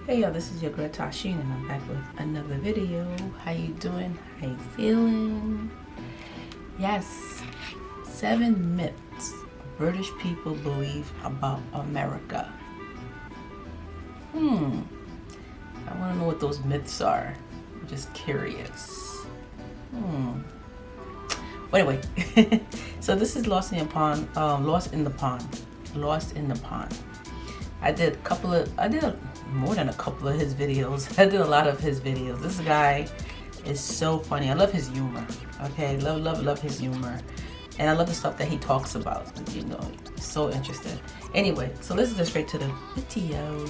Hey y'all, this is your girl Tysheen and I'm back with another video. How you doing? How you feeling? Yes, 7 myths British people believe about America. I want to know what those myths are. I'm just curious. Well, anyway, so this is Lost in the Pond. I did more than a couple of his videos. I did a lot of his videos. This guy is so funny. I love his humor. Okay, love his humor, and I love the stuff that he talks about. You know, it's so interesting. Anyway, so let's get straight to the video.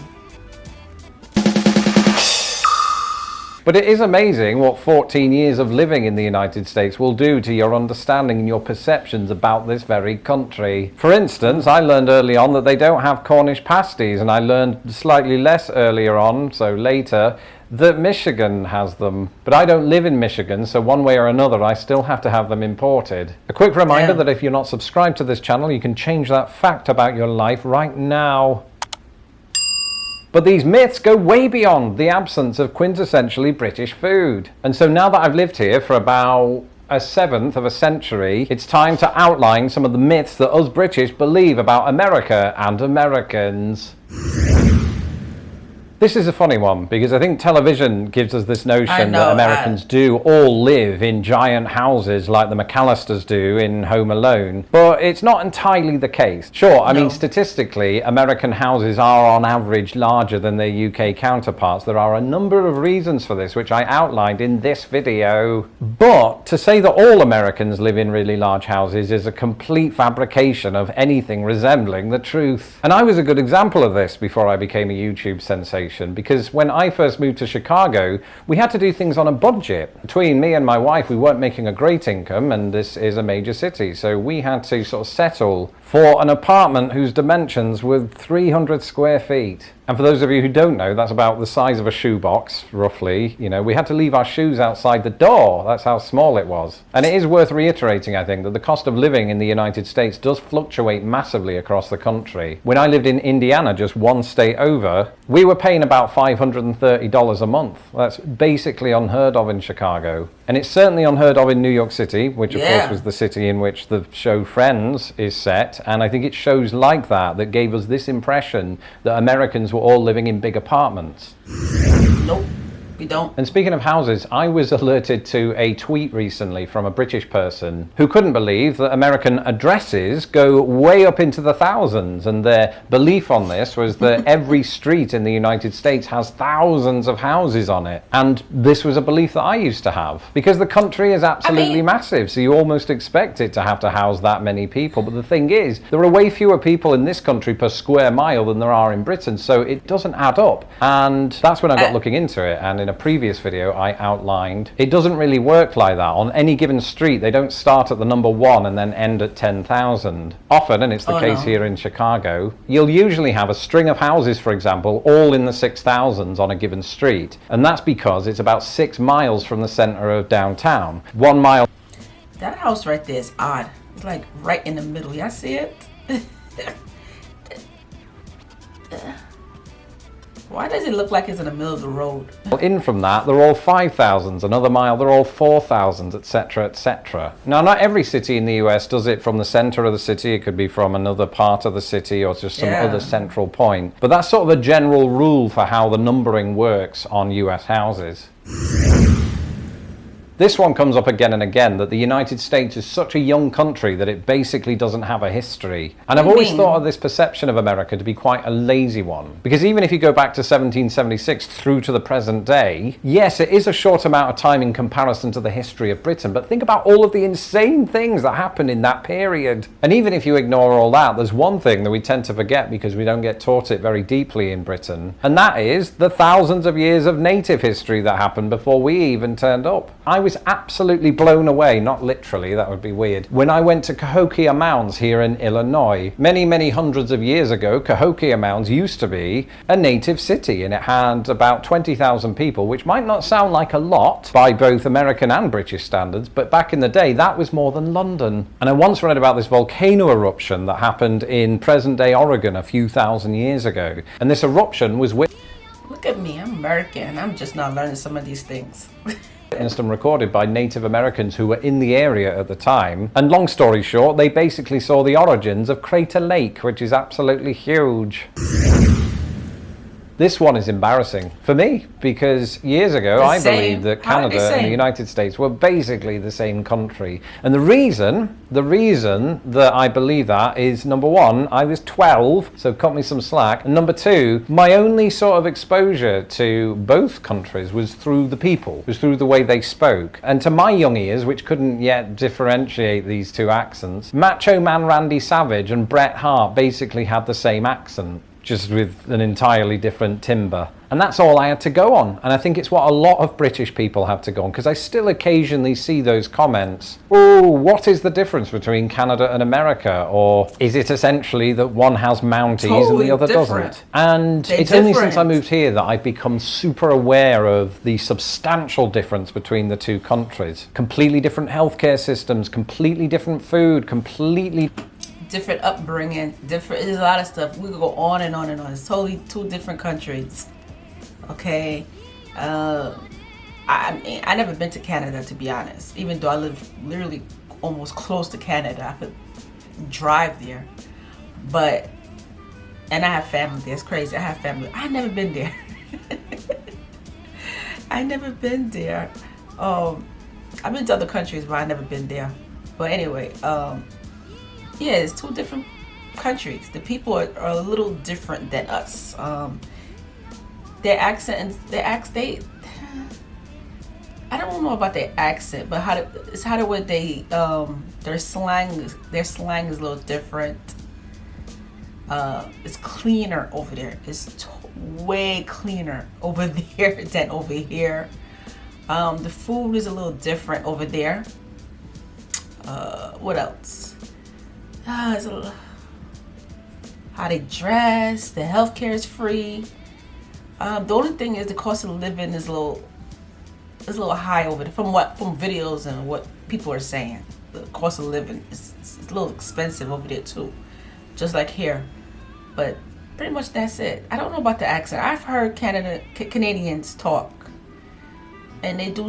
But it is amazing what 14 years of living in the United States will do to your understanding and your perceptions about this very country. For instance, I learned early on that they don't have Cornish pasties, and I learned slightly less earlier on, so later, that Michigan has them. But I don't live in Michigan, so one way or another I still have to have them imported. A quick reminder that if you're not subscribed to this channel, you can change that fact about your life right now. But these myths go way beyond the absence of quintessentially British food. And so now that I've lived here for about a seventh of a century, it's time to outline some of the myths that us British believe about America and Americans. This is a funny one, because I think television gives us this notion that Americans do all live in giant houses like the McAllisters do in Home Alone, but it's not entirely the case. Sure, I mean, statistically, American houses are on average larger than their UK counterparts. There are a number of reasons for this, which I outlined in this video. But to say that all Americans live in really large houses is a complete fabrication of anything resembling the truth. And I was a good example of this before I became a YouTube sensation. Because when I first moved to Chicago, we had to do things on a budget. Between me and my wife, we weren't making a great income, and this is a major city, so we had to sort of settle for an apartment whose dimensions were 300 square feet. And for those of you who don't know, that's about the size of a shoebox, roughly. You know, we had to leave our shoes outside the door. That's how small it was. And it is worth reiterating, I think, that the cost of living in the United States does fluctuate massively across the country. When I lived in Indiana, just one state over, we were paying about $530 a month. That's basically unheard of in Chicago. And it's certainly unheard of in New York City, which of course was the city in which the show Friends is set. And I think it's shows like that that gave us this impression that Americans were all living in big apartments. Nope, we don't. And speaking of houses, I was alerted to a tweet recently from a British person who couldn't believe that American addresses go way up into the thousands, and their belief on this was that every street in the United States has thousands of houses on it. And this was a belief that I used to have, because the country is absolutely massive, so you almost expect it to house that many people. But the thing is, there are way fewer people in this country per square mile than there are in Britain, so it doesn't add up. And that's when I got looking into it, and in a previous video I outlined it doesn't really work like that. On any given street, they don't start at the number 1 and then end at 10,000. Often, and it's the case here in Chicago, you'll usually have a string of houses, for example, all in the 6,000s on a given street, and that's because it's about 6 miles from the center of downtown. 1 mile. That house right there is odd. It's like right in the middle. Y'all see it? Why does it look like it's in the middle of the road? In from that, they're all 5,000s. Another mile, they're all 4,000s, etc., etc. Now, not every city in the US does it from the center of the city. It could be from another part of the city or just some other central point. But that's sort of a general rule for how the numbering works on US houses. This one comes up again and again, that the United States is such a young country that it basically doesn't have a history. And I've always thought of this perception of America to be quite a lazy one. Because even if you go back to 1776 through to the present day, yes, it is a short amount of time in comparison to the history of Britain, but think about all of the insane things that happened in that period. And even if you ignore all that, there's one thing that we tend to forget because we don't get taught it very deeply in Britain, and that is the thousands of years of native history that happened before we even turned up. I was absolutely blown away, not literally, that would be weird, when I went to Cahokia Mounds here in Illinois. Many hundreds of years ago, Cahokia Mounds used to be a native city, and it had about 20,000 people, which might not sound like a lot by both American and British standards, but back in the day, that was more than London. And I once read about this volcano eruption that happened in present-day Oregon a few thousand years ago, and this eruption was Look at me. American. I'm just not learning some of these things. Instant recorded by Native Americans who were in the area at the time. And long story short, they basically saw the origins of Crater Lake, which is absolutely huge. This one is embarrassing for me because years ago I believed that Canada and the United States were basically the same country. And the reason that I believe that is, number one, I was 12, so cut me some slack. And number two, my only sort of exposure to both countries was through the people, was through the way they spoke. And to my young ears, which couldn't yet differentiate these two accents, Macho Man Randy Savage and Bret Hart basically had the same accent, just with an entirely different timbre. And that's all I had to go on. And I think it's what a lot of British people have to go on, because I still occasionally see those comments. Oh, what is the difference between Canada and America? Or is it essentially that one has Mounties and the other doesn't? And it's only since I moved here that I've become super aware of the substantial difference between the two countries. Completely different healthcare systems, completely different food, completely different upbringing, different. There's a lot of stuff. We could go on and on and on. It's totally two different countries. Okay, I never been to Canada, to be honest. Even though I live literally almost close to Canada, I could drive there. And I have family there. It's crazy. I have family. I never been there. I never been there. I've been to other countries, but I never been there. But anyway, yeah, it's two different countries. The people are a little different than us. Their accent, I don't know about their accent, but the way they, their slang is a little different. It's cleaner over there. It's way cleaner over there than over here. The food is a little different over there. What else? How they dress, the healthcare is free. The only thing is the cost of living is a little high over there from videos and what people are saying. The cost of living is a little expensive over there too, just like here. But pretty much that's it. I don't know about the accent. I've heard Canadians talk, and they do,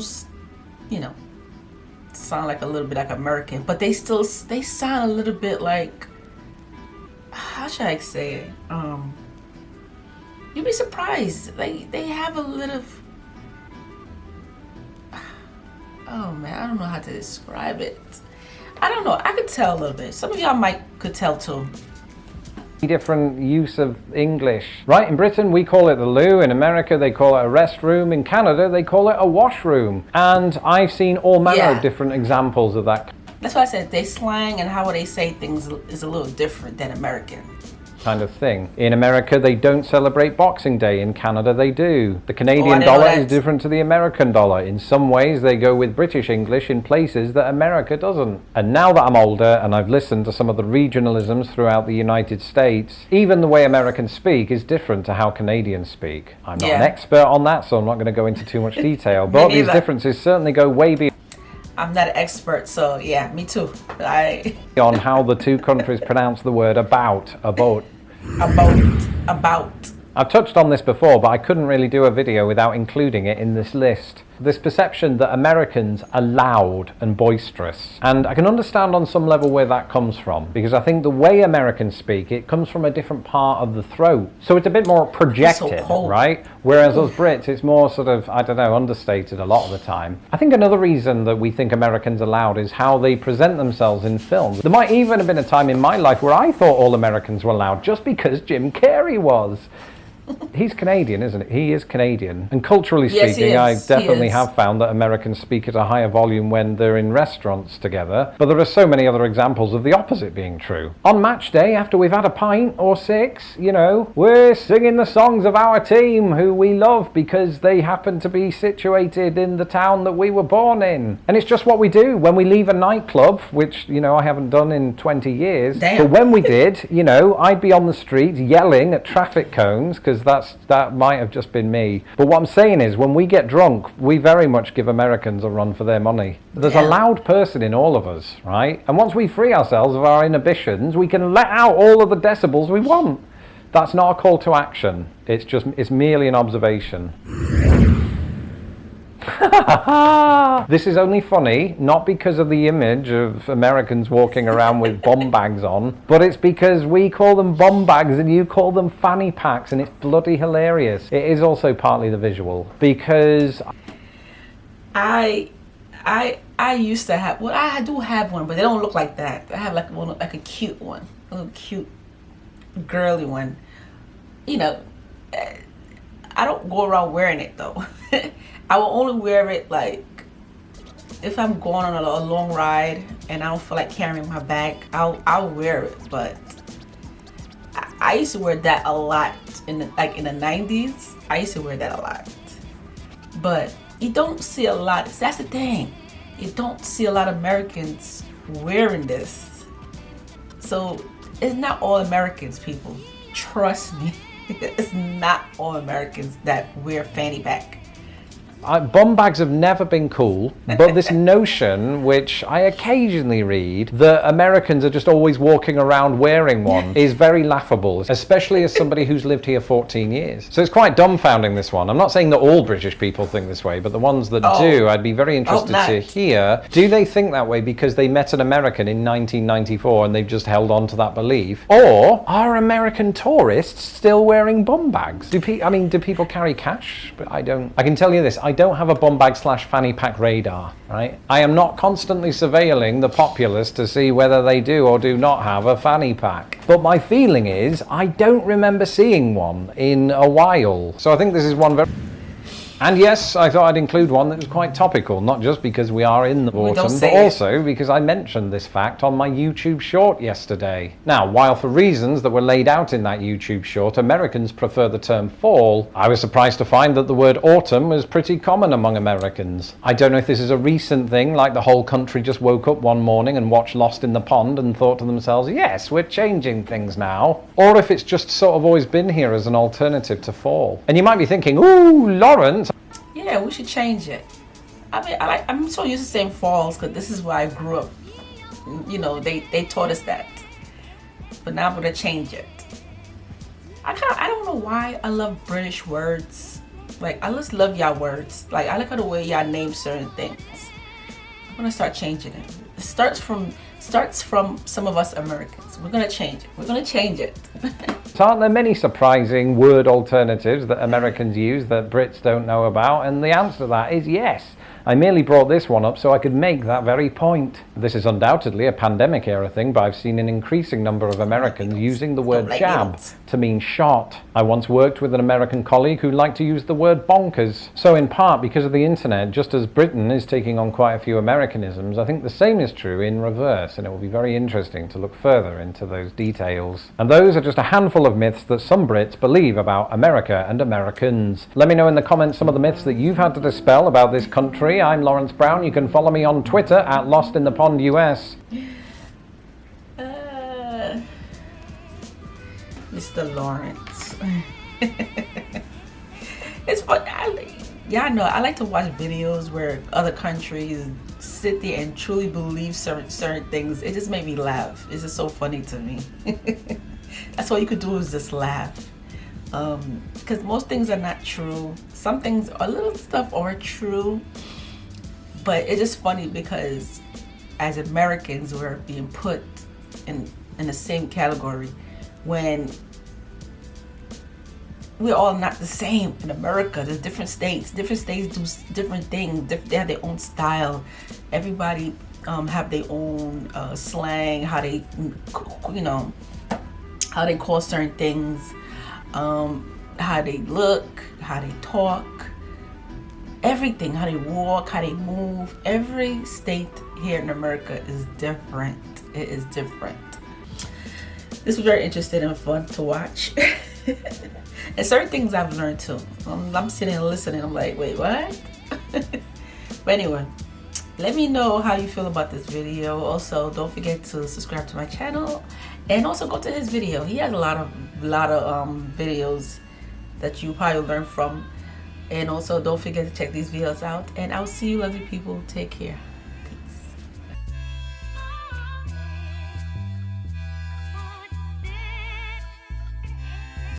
sound like a little bit like American, but they sound a little bit like, how should I say it? You'd be surprised. They have a little. Oh man, I don't know how to describe it. I don't know. I could tell a little bit. Some of y'all could tell too. Different use of English. Right, in Britain we call it the loo, in America they call it a restroom, in Canada they call it a washroom. And I've seen all manner of different examples of that. That's why I said they slang and how they say things is a little different than American. Kind of thing. In America they don't celebrate Boxing Day, in Canada they do. The Canadian dollar is different to the American dollar. In some ways they go with British English in places that America doesn't. And now that I'm older and I've listened to some of the regionalisms throughout the United States, even the way Americans speak is different to how Canadians speak. I'm not an expert on that, so I'm not going to go into too much detail, but these differences certainly go way beyond. I'm not an expert, so yeah, me too. On how the two countries pronounce the word about. I've touched on this before, but I couldn't really do a video without including it in this list. This perception that Americans are loud and boisterous. And I can understand on some level where that comes from, because I think the way Americans speak, it comes from a different part of the throat. So it's a bit more projected, right? Whereas us Brits, it's more sort of, I don't know, understated a lot of the time. I think another reason that we think Americans are loud is how they present themselves in films. There might even have been a time in my life where I thought all Americans were loud just because Jim Carrey was. He's Canadian, isn't he? He is Canadian. And culturally speaking, I definitely have found that Americans speak at a higher volume when they're in restaurants together. But there are so many other examples of the opposite being true. On match day, after we've had a pint or six, we're singing the songs of our team who we love because they happen to be situated in the town that we were born in. And it's just what we do when we leave a nightclub, which, I haven't done in 20 years. Damn. But when we did, I'd be on the streets yelling at traffic cones because that might have just been me. But what I'm saying is, when we get drunk, we very much give Americans a run for their money. There's a loud person in all of us, right? And once we free ourselves of our inhibitions, we can let out all of the decibels we want. That's not a call to action. It's merely an observation. This is only funny, not because of the image of Americans walking around with bomb bags on, but it's because we call them bomb bags and you call them fanny packs, and it's bloody hilarious. It is also partly the visual, because I used to have, well, I do have one, but they don't look like that. I have like one, like a cute one, a little cute girly one. You know, I don't go around wearing it though. I will only wear it like if I'm going on a long ride and I don't feel like carrying my bag. I'll wear it, but I used to wear that a lot in the 90s. I used to wear that a lot, but you don't see a lot. That's the thing. You don't see a lot of Americans wearing this. So it's not all Americans, people. Trust me. It's not all Americans that wear fanny pack. Bomb bags have never been cool, but this notion, which I occasionally read, that Americans are just always walking around wearing one, is very laughable, especially as somebody who's lived here 14 years. So it's quite dumbfounding, this one. I'm not saying that all British people think this way, but the ones that do, I'd be very interested to hear. Do they think that way because they met an American in 1994 and they've just held on to that belief? Or are American tourists still wearing bomb bags? Do people carry cash? But I don't. I can tell you this, I don't have a bomb bag / fanny pack radar, right? I am not constantly surveilling the populace to see whether they do or do not have a fanny pack. But my feeling is I don't remember seeing one in a while. So I think this is one very... And yes, I thought I'd include one that was quite topical, not just because we are in the autumn, but also because I mentioned this fact on my YouTube short yesterday. Now, while for reasons that were laid out in that YouTube short, Americans prefer the term fall, I was surprised to find that the word autumn was pretty common among Americans. I don't know if this is a recent thing, like the whole country just woke up one morning and watched Lost in the Pond and thought to themselves, yes, we're changing things now. Or if it's just sort of always been here as an alternative to fall. And you might be thinking, ooh, Lawrence. Yeah, we should change it. I mean, I'm so used to saying falls because this is where I grew up. You know, they taught us that. But now I'm gonna change it. I don't know why I love British words. Like, I just love y'all words. Like, I look at the way y'all name certain things. I'm gonna start changing it. It starts from some of us Americans. We're gonna change it. We're gonna change it. Aren't there many surprising word alternatives that Americans use that Brits don't know about? And the answer to that is yes. I merely brought this one up so I could make that very point. This is undoubtedly a pandemic era thing, but I've seen an increasing number of Americans using the word jab to mean shot. I once worked with an American colleague who liked to use the word bonkers. So in part because of the internet, just as Britain is taking on quite a few Americanisms, I think the same is true in reverse, and it will be very interesting to look further into those details. And those are just a handful of myths that some Brits believe about America and Americans. Let me know in the comments some of the myths that you've had to dispel about this country. I'm Lawrence Brown. You can follow me on Twitter at LostInThePondUS. Mr. Lawrence. It's fun. Y'all know I like to watch videos where other countries sit there and truly believe certain things. It just made me laugh. It's just so funny to me. That's all you could do is just laugh. Because most things are not true. Some things, a little stuff are true. But it's just funny because as Americans, we're being put in the same category when we're all not the same in America. There's different states. Different states do different things. They have their own style. Everybody have their own slang, how they, how they call certain things, how they look, how they talk. Everything, how they walk, how they move. Every state here in America is different. It is different. This was very interesting and fun to watch. And certain things I've learned too. I'm sitting and listening. I'm like, wait, what? But anyway, let me know how you feel about this video. Also, don't forget to subscribe to my channel and also go to his video. He has a lot of videos that you probably learn from. And also don't forget to check these videos out, and I'll see you lovely people. Take care.